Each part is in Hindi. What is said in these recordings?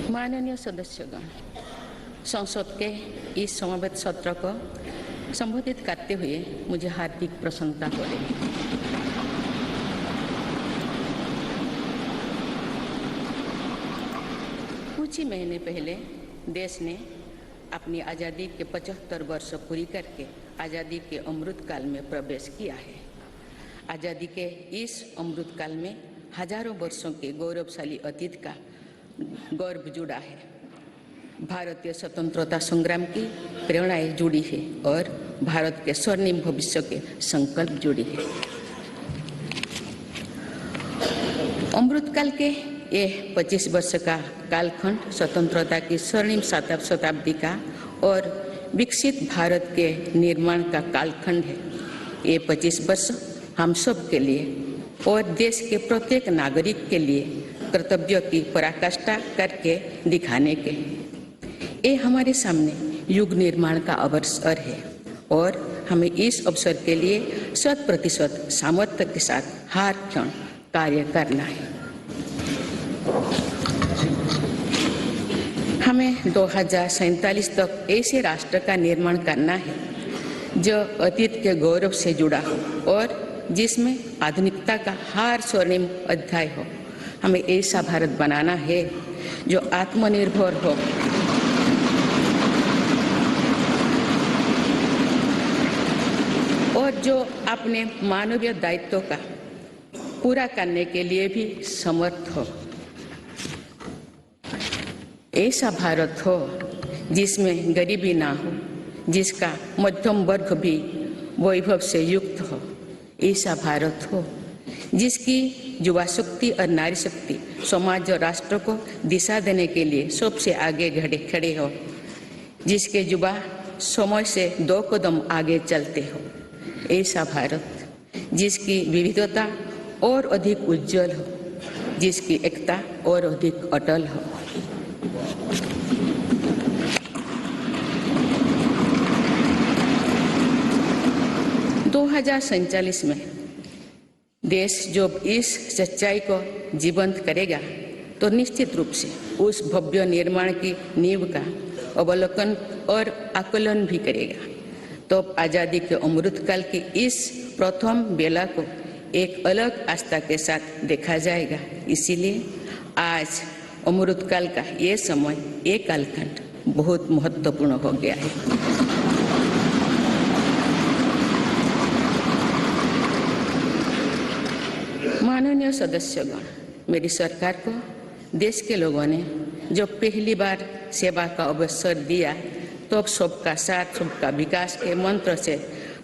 माननीय सदस्यगण, संसद के इस समवेत सत्र को संबोधित करते हुए मुझे हार्दिक प्रसन्नता हो रही है। कुछ ही महीने पहले देश ने अपनी आज़ादी के 75 वर्ष पूरी करके आज़ादी के अमृत काल में प्रवेश किया है। आज़ादी के इस अमृत काल में हजारों वर्षों के गौरवशाली अतीत का गौरव जुड़ा है। भारतीय स्वतंत्रता संग्राम की प्रेरणाएं जुड़ी है और भारत के स्वर्णिम भविष्य के संकल्प जुड़ी है। अमृत काल के ये 25 वर्ष का कालखंड स्वतंत्रता की स्वर्णिम शताब्दी का और विकसित भारत के निर्माण का कालखंड है। ये 25 वर्ष हम सब के लिए और देश के प्रत्येक नागरिक के लिए कर्तव्य की पराकाष्ठा करके दिखाने के ये हमारे सामने युग निर्माण का अवसर है और हमें इस अवसर के लिए 100% सामर्थ्य के साथ हर क्षण कार्य करना है। हमें 2047 तक ऐसे राष्ट्र का निर्माण करना है जो अतीत के गौरव से जुड़ा हो और जिसमें आधुनिकता का हर स्वर्णिम अध्याय हो। हमें ऐसा भारत बनाना है जो आत्मनिर्भर हो, और जो अपने मानवीय दायित्वों का पूरा करने के लिए भी समर्थ हो। ऐसा भारत हो जिसमें गरीबी ना हो, जिसका मध्यम वर्ग भी वैभव से युक्त हो। ऐसा भारत हो जिसकी युवा शक्ति और नारी शक्ति समाज और राष्ट्र को दिशा देने के लिए सबसे आगे खड़े हो, जिसके युवा समय से 2 कदम आगे चलते हो। ऐसा भारत जिसकी विविधता और अधिक उज्जवल हो, जिसकी एकता और अधिक अटल हो। दो 2047 में देश जब इस सच्चाई को जीवंत करेगा तो निश्चित रूप से उस भव्य निर्माण की नींव का अवलोकन और आकलन भी करेगा। तो आज़ादी के अमृत काल की इस प्रथम बेला को एक अलग आस्था के साथ देखा जाएगा। इसीलिए आज अमृत काल का ये समय, ये कालखंड बहुत महत्वपूर्ण हो गया है। माननीय सदस्यगण, मेरी सरकार को देश के लोगों ने जब पहली बार सेवा का अवसर दिया तो सबका साथ सबका विकास के मंत्र से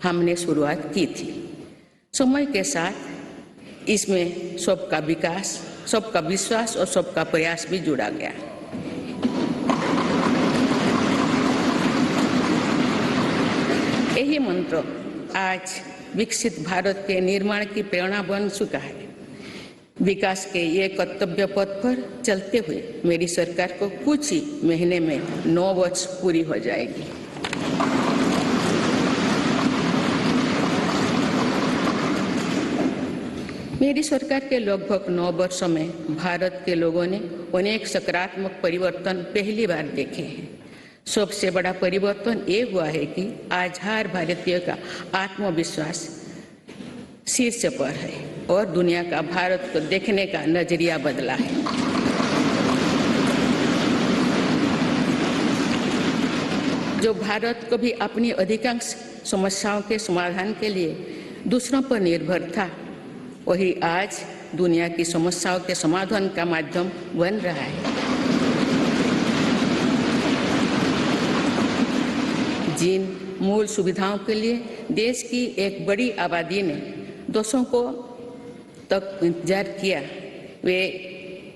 हमने शुरुआत की थी। समय के साथ इसमें सबका विकास, सबका विश्वास और सबका प्रयास भी जुड़ा गया। यही मंत्र आज विकसित भारत के निर्माण की प्रेरणा बन चुका है। विकास के ये कर्तव्य पथ पर चलते हुए मेरी सरकार को कुछ ही महीने में 9 वर्ष पूरी हो जाएगी। मेरी सरकार के लगभग 9 वर्षों में भारत के लोगों ने अनेक सकारात्मक परिवर्तन पहली बार देखे हैं। सबसे बड़ा परिवर्तन ये हुआ है कि आज हर भारतीय का आत्मविश्वास शीर्ष पर है और दुनिया का भारत को देखने का नजरिया बदला है। जो भारत को भी अपनी अधिकांश समस्याओं के समाधान के लिए दूसरों पर निर्भर था, वही आज दुनिया की समस्याओं के समाधान का माध्यम बन रहा है। जिन मूल सुविधाओं के लिए देश की एक बड़ी आबादी ने दशकों को तक इंतजार किया, वे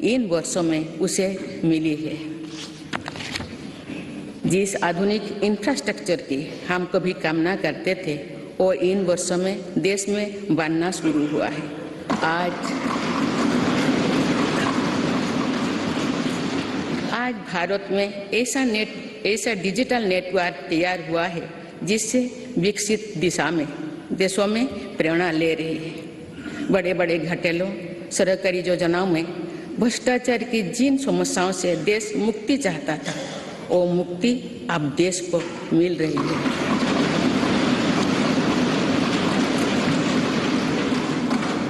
इन वर्षों में उसे मिली है। जिस आधुनिक इंफ्रास्ट्रक्चर की हम कभी कामना करते थे, वो इन वर्षों में देश में बनना शुरू हुआ है। आज भारत में ऐसा डिजिटल नेटवर्क तैयार हुआ है जिससे विकसित देशों में प्रेरणा ले रही है। बड़े बड़े घरेलू सरकारी योजनाओं में भ्रष्टाचार की जिन समस्याओं से देश मुक्ति चाहता था, वो मुक्ति अब देश को मिल रही है।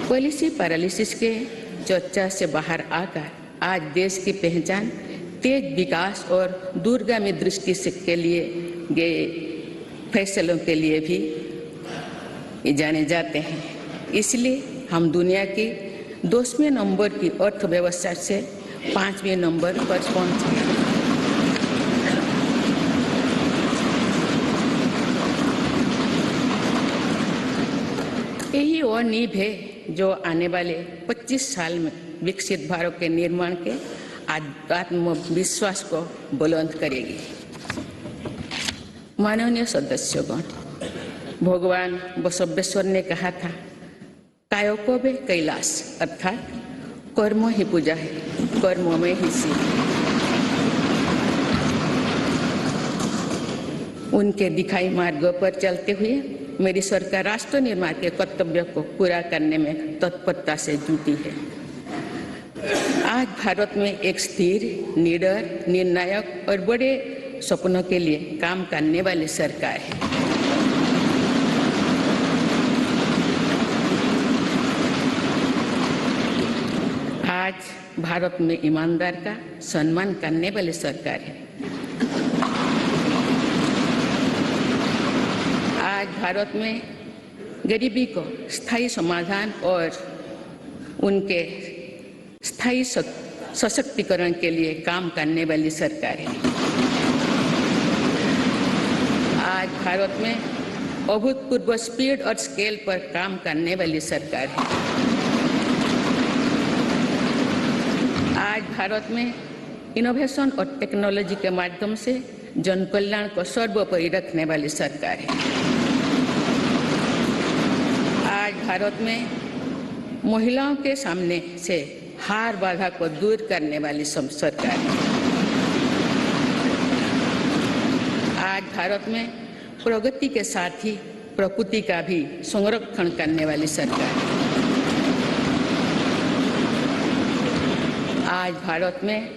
पॉलिसी पैरालिसिस के चर्चा से बाहर आकर आज देश की पहचान तेज विकास और दूरगामी दृष्टि से के लिए गए फैसलों के लिए भी जाने जाते हैं। इसलिए हम दुनिया की 10वें नंबर की अर्थव्यवस्था से 5वें नंबर पर पहुंचे। यही वो नींव है जो आने वाले 25 साल में विकसित भारत के निर्माण के आत्मविश्वास को बुलंद करेगी। माननीय सदस्यगण, भगवान बसवेश्वर ने कहा था, कायोकोबे कैलाश, अर्थात कर्म ही पूजा है, कर्म में ही सिद्ध। उनके दिखाई मार्ग पर चलते हुए मेरी सरकार राष्ट्र निर्माण के कर्तव्य को पूरा करने में तत्परता से जुटी है। आज भारत में एक स्थिर, निडर, निर्णायक और बड़े सपनों के लिए काम करने वाली सरकार है। आज भारत में ईमानदार का सम्मान करने वाली सरकार है। आज भारत में गरीबी को स्थायी समाधान और उनके स्थायी सशक्तिकरण के लिए काम करने वाली सरकार है। आज भारत में अभूतपूर्व स्पीड और स्केल पर काम करने वाली सरकार है। आज भारत में इनोवेशन और टेक्नोलॉजी के माध्यम से जन कल्याण को सर्वोपरि रखने वाली सरकार है। आज भारत में महिलाओं के सामने से हार बाधा को दूर करने वाली सरकार है। आज भारत में प्रगति के साथ ही प्रकृति का भी संरक्षण करने वाली सरकार है। आज भारत में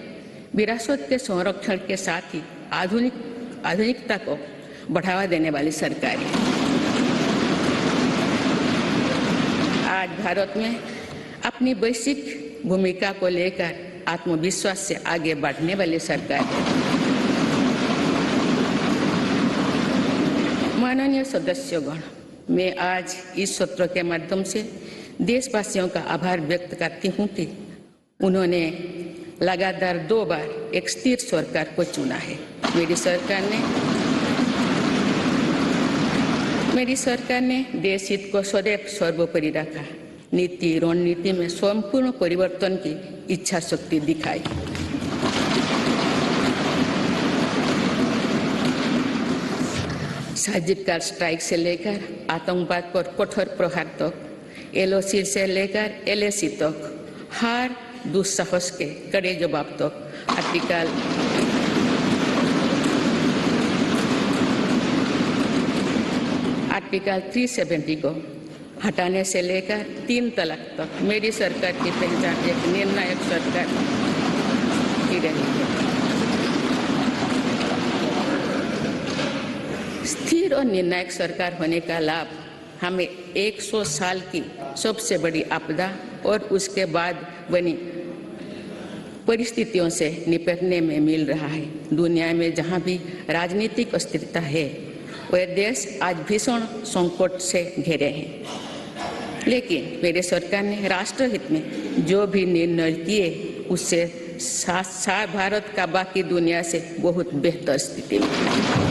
विरासत के संरक्षण के साथ ही आधुनिकता को बढ़ावा देने वाली सरकार है। आज भारत में अपनी वैश्विक भूमिका को लेकर आत्मविश्वास से आगे बढ़ने वाली सरकार है। माननीय सदस्यगण, मैं आज इस सत्र के माध्यम से देशवासियों का आभार व्यक्त करती हूँ कि उन्होंने लगातार 2 बार एक स्थिर सरकार को चुना है। मेरी सरकार ने देश हित को सदैव सर्वोपरि रखा। नीति रणनीति में संपूर्ण परिवर्तन की इच्छा शक्ति दिखाई। सर्जिकल स्ट्राइक से लेकर आतंकवाद पर कठोर प्रहार तक, LOC से लेकर LAC तक, हर दुस्साहस के कड़े जवाब तक आर्टिकल 370 को हटाने से लेकर 3 तलाक तक मेरी सरकार की पहचान एक निर्णायक सरकार की रही है। स्थिर और निर्णायक सरकार होने का लाभ हमें 100 साल की सबसे बड़ी आपदा और उसके बाद बनी परिस्थितियों से निपटने में मिल रहा है। दुनिया में जहां भी राजनीतिक अस्थिरता है, वह देश आज भीषण संकट से घिरे हैं। लेकिन मेरी सरकार ने राष्ट्रहित में जो भी निर्णय किए, उससे साथ भारत का बाकी दुनिया से बहुत बेहतर स्थिति में है।